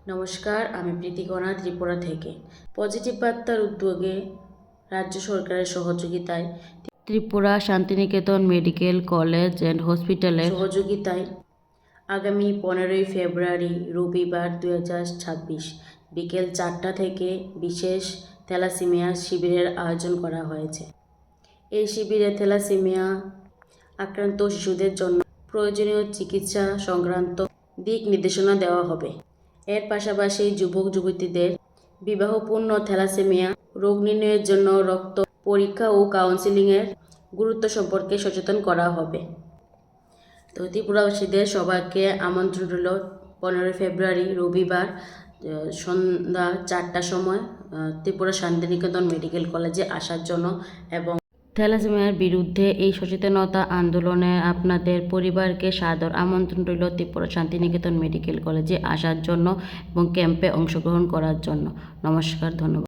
নমস্কার, আমি প্রীতিকণা ত্রিপুরা থেকে। পজিটিভ বার্তার উদ্যোগে রাজ্য সরকারের সহযোগিতায় Tripura Shantiniketan medical college and হসপিটালের সহযোগিতায় আগামী 15ই ফেব্রুয়ারি রবিবার 2026 বিকেল 4টা থেকে বিশেষ থ্যালাসেমিয়া শিবিরের আয়োজন করা হয়েছে। এই শিবিরে থ্যালাসেমিয়া আক্রান্ত শিশুদের জন্য প্রয়োজনীয় চিকিৎসা সংক্রান্ত দিক নির্দেশনা দেওয়া হবে। এর পাশাপাশি যুবক যুবতীদের বিবাহপূর্ণ থ্যালাসেমিয়া রোগ নির্ণয়ের জন্য রক্ত পরীক্ষা ও কাউন্সেলিংয়ের গুরুত্ব সম্পর্কে সচেতন করা হবে। তো ত্রিপুরাবাসীদের সবাইকে আমন্ত্রণ রইল 15 ফেব্রুয়ারি রবিবার সন্ধ্যা 4টার সময় ত্রিপুরা শান্তিনিকেতন মেডিকেল কলেজে আসার জন্য এবং থ্যালাসেমিয়ার বিরুদ্ধে এই সচেতনতা আন্দোলনে আপনাদের পরিবারকে সাদর আমন্ত্রণ রইল ত্রিপুরা শান্তিনিকেতন মেডিকেল কলেজে আসার জন্য এবং ক্যাম্পে অংশগ্রহণ করার জন্য। নমস্কার, ধন্যবাদ।